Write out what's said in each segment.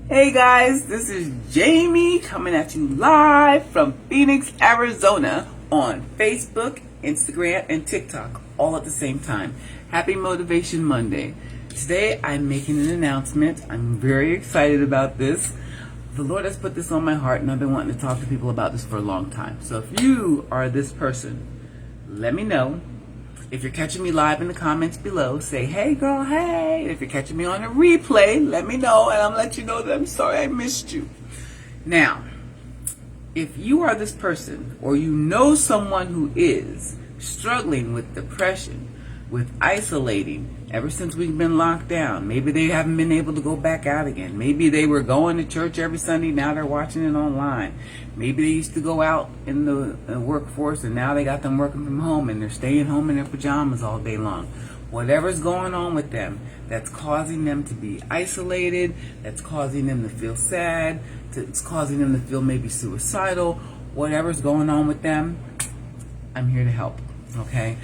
Hey guys, this is Jamie coming at you live from Phoenix, Arizona on Facebook, Instagram, and TikTok all at the same time. Happy Motivation Monday. Today I'm making an announcement. I'm very excited about this. The Lord has put this on my heart and I've been wanting to talk to people about this for a long time. So if you are this person, let me know. If you're catching me live in the comments below, say, hey girl, hey. If you're catching me on a replay, let me know and I'll let you know that I'm sorry I missed you. Now, if you are this person or you know someone who is struggling with depression, with isolating, ever since we've been locked down, maybe they haven't been able to go back out again. Maybe they were going to church every Sunday, now they're watching it online. Maybe they used to go out in the workforce and now they got them working from home and they're staying home in their pajamas all day long. Whatever's going on with them that's causing them to be isolated, that's causing them to feel sad, it's causing them to feel maybe suicidal, whatever's going on with them, I'm here to help, okay?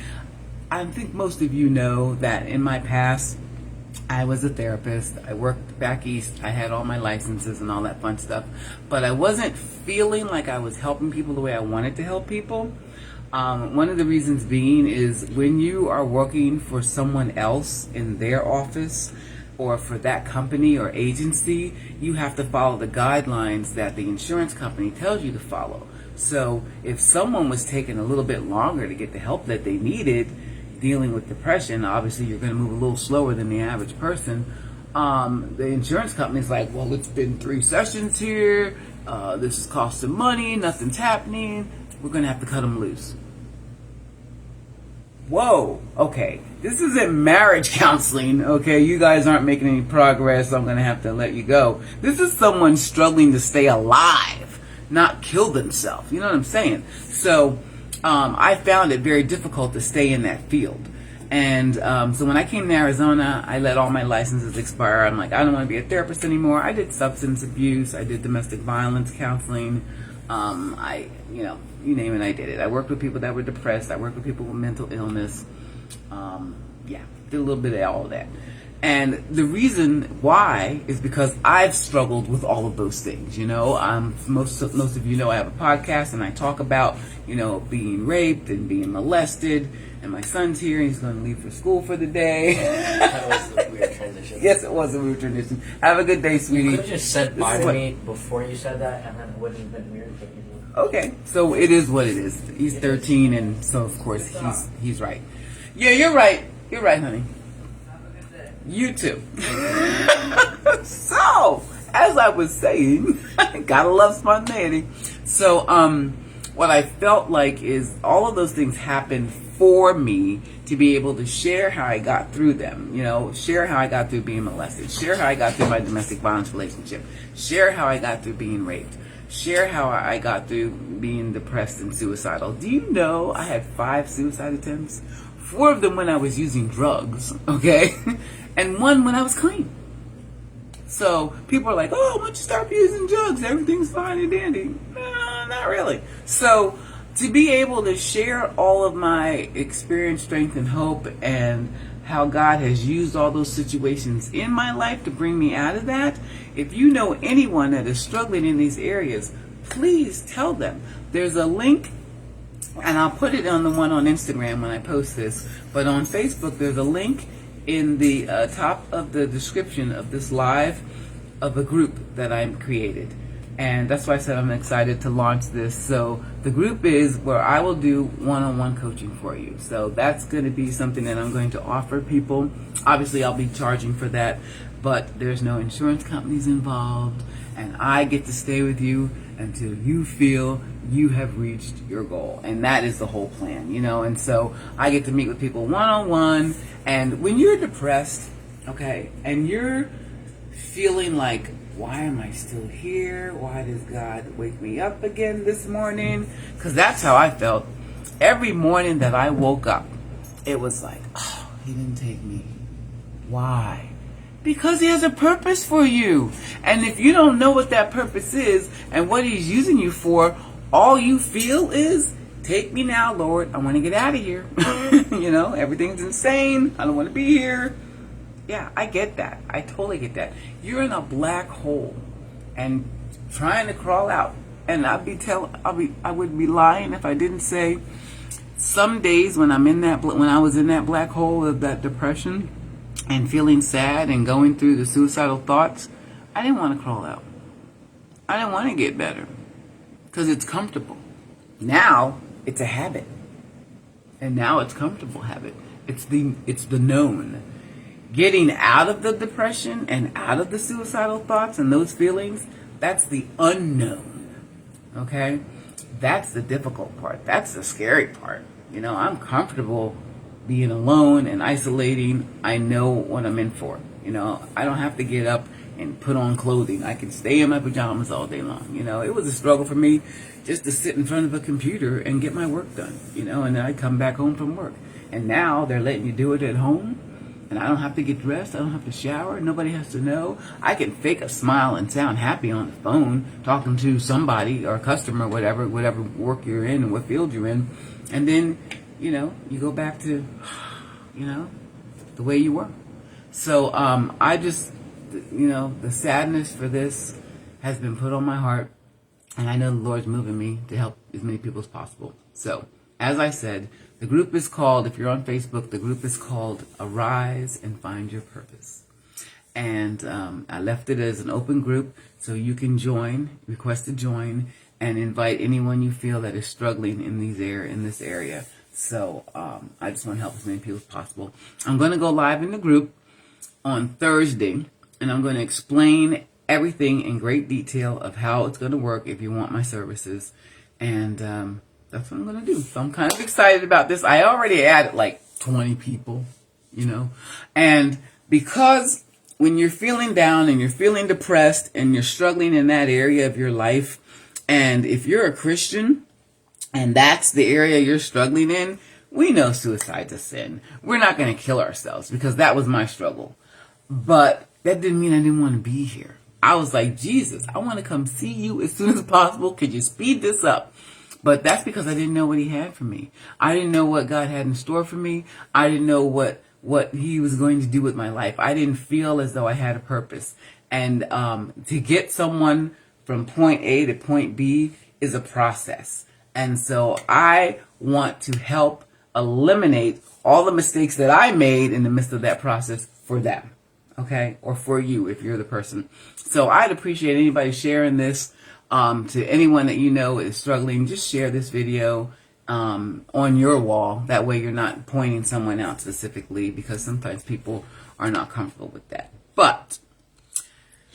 I think most of you know that in my past, I was a therapist. I worked back east. I had all my licenses and all that fun stuff. But I wasn't feeling like I was helping people the way I wanted to help people. One of the reasons being is when you are working for someone else in their office or for that company or agency, you have to follow the guidelines that the insurance company tells you to follow. So if someone was taking a little bit longer to get the help that they needed, dealing with depression, obviously you're going to move a little slower than the average person. The insurance company's like, well, it's been 3 sessions here. This is costing money. Nothing's happening. We're going to have to cut them loose. Whoa, okay. This isn't marriage counseling, okay? You guys aren't making any progress, so I'm going to have to let you go. This is someone struggling to stay alive, not kill themselves. You know what I'm saying? So I found it very difficult to stay in that field. And so when I came to Arizona, I let all my licenses expire. I'm like, I don't want to be a therapist anymore. I did substance abuse. I did domestic violence counseling. You name it, I did it. I worked with people that were depressed. I worked with people with mental illness. Did a little bit of all of that. And the reason why is because I've struggled with all of those things. You know, most of you know I have a podcast and I talk about, being raped and being molested. And my son's here and he's going to leave for school for the day. That was a weird transition. Yes, it was a weird transition. Have a good day, sweetie. You could have just said bye to me before you said that, and then it wouldn't have been weird. Okay, so it is what it is. He's 13, and so of course he's right. Yeah, you're right. You're right, honey. You too. So, as I was saying, gotta love spontaneity. So, what I felt like is all of those things happened for me to be able to share how I got through them. Share how I got through being molested. Share how I got through my domestic violence relationship. Share how I got through being raped. Share how I got through being depressed and suicidal. Do you know I had 5 suicide attempts? 4 of them when I was using drugs, okay? And 1 when I was clean. So people are like, oh, once you start using drugs, everything's fine and dandy. No, not really. So to be able to share all of my experience, strength, and hope and how God has used all those situations in my life to bring me out of that, if you know anyone that is struggling in these areas, please tell them. There's a link, and I'll put it on the one on Instagram when I post this, but on Facebook there's a link in the top of the description of this live of a group that I've created. And that's why I said I'm excited to launch this. So the group is where I will do one-on-one coaching for you. So that's going to be something that I'm going to offer people. Obviously, I'll be charging for that, but there's no insurance companies involved. And I get to stay with you until you feel you have reached your goal. And that is the whole plan, And so I get to meet with people one-on-one. And when you're depressed, okay, and you're feeling like, why am I still here? Why does God wake me up again this morning? Because that's how I felt. Every morning that I woke up, it was like, oh, he didn't take me. Why? Because he has a purpose for you. And if you don't know what that purpose is and what he's using you for, all you feel is, take me now, Lord. I want to get out of here. Everything's insane. I don't want to be here. Yeah, I get that. I totally get that. You're in a black hole. and trying to crawl out. And I would be lying if I didn't say some days when when I was in that black hole of that depression and feeling sad and going through the suicidal thoughts, I didn't want to crawl out. I didn't want to get better because it's comfortable. Now it's a habit. And now it's comfortable habit. It's the known. Getting out of the depression and out of the suicidal thoughts and those feelings, that's the unknown. Okay? That's the difficult part. That's the scary part. I'm comfortable being alone and isolating. I know what I'm in for. I don't have to get up and put on clothing. I can stay in my pajamas all day long. It was a struggle for me just to sit in front of a computer and get my work done, and then I come back home from work. And now they're letting you do it at home, and I don't have to get dressed. I don't have to shower. Nobody has to know. I can fake a smile and sound happy on the phone talking to somebody or a customer, whatever work you're in and what field you're in. And then, you go back to, the way you were. So I just, the sadness for this has been put on my heart. And I know the Lord's moving me to help as many people as possible. So, as I said, the group is called, if you're on Facebook, the group is called Arise and Find Your Purpose. And I left it as an open group so you can join, request to join, and invite anyone you feel that is struggling in this area. So I just want to help as many people as possible. I'm going to go live in the group on Thursday, and I'm going to explain everything in great detail of how it's going to work if you want my services. And that's what I'm going to do. So I'm kind of excited about this. I already added like 20 people, And because when you're feeling down and you're feeling depressed and you're struggling in that area of your life, and if you're a Christian and that's the area you're struggling in, we know suicide's a sin. We're not going to kill ourselves because that was my struggle. But that didn't mean I didn't want to be here. I was like, Jesus, I want to come see you as soon as possible. Could you speed this up? But that's because I didn't know what he had for me. I didn't know what God had in store for me. I didn't know what he was going to do with my life. I didn't feel as though I had a purpose. And to get someone from point A to point B is a process. And so I want to help eliminate all the mistakes that I made in the midst of that process for them. Okay? Or for you if you're the person. So I'd appreciate anybody sharing this to anyone that you know is struggling. Just share this video on your wall. That way you're not pointing someone out specifically, because sometimes people are not comfortable with that. But,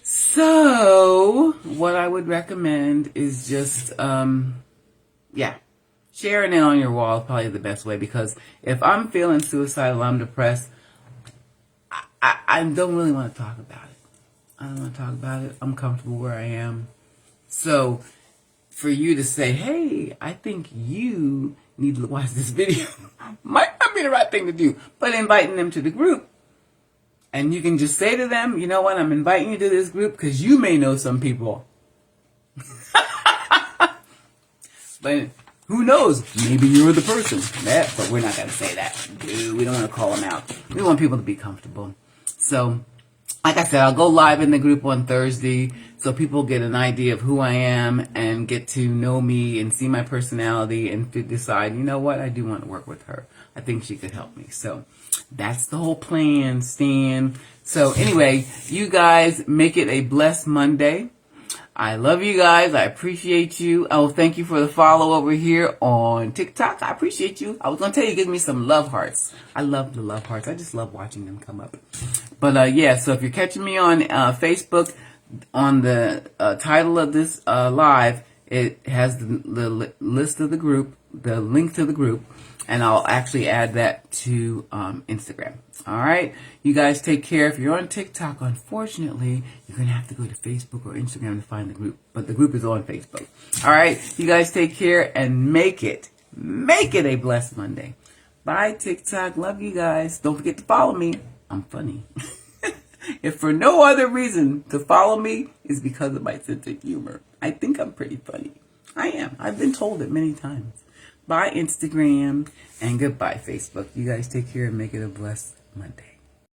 so what I would recommend is just, sharing it on your wall is probably the best way, because if I'm feeling suicidal, I'm depressed, I don't really want to talk about it. I don't want to talk about it. I'm comfortable where I am. So for you to say, hey, I think you need to watch this video might not be the right thing to do. But inviting them to the group, and you can just say to them, you know what, I'm inviting you to this group because you may know some people. But who knows? Maybe you're the person. But we're not going to say that. Dude, we don't want to call them out. We want people to be comfortable. So, like I said, I'll go live in the group on Thursday so people get an idea of who I am and get to know me and see my personality and to decide, you know what, I do want to work with her. I think she could help me. So that's the whole plan, Stan. So anyway, you guys make it a blessed Monday. I love you guys. I appreciate you. Oh, thank you for the follow over here on TikTok. I appreciate you. I was going to tell you, give me some love hearts. I love the love hearts. I just love watching them come up. But yeah, so if you're catching me on Facebook, on the title of this live, it has the list of the group, the link to the group, and I'll actually add that to Instagram. All right, you guys take care. If you're on TikTok, unfortunately, you're gonna have to go to Facebook or Instagram to find the group, but the group is on Facebook. All right, you guys take care and make it a blessed Monday. Bye, TikTok. Love you guys. Don't forget to follow me. I'm funny. If for no other reason to follow me is because of my sense of humor. I think I'm pretty funny. I am. I've been told it many times. Bye, Instagram, and goodbye, Facebook. You guys take care and make it a blessed Monday.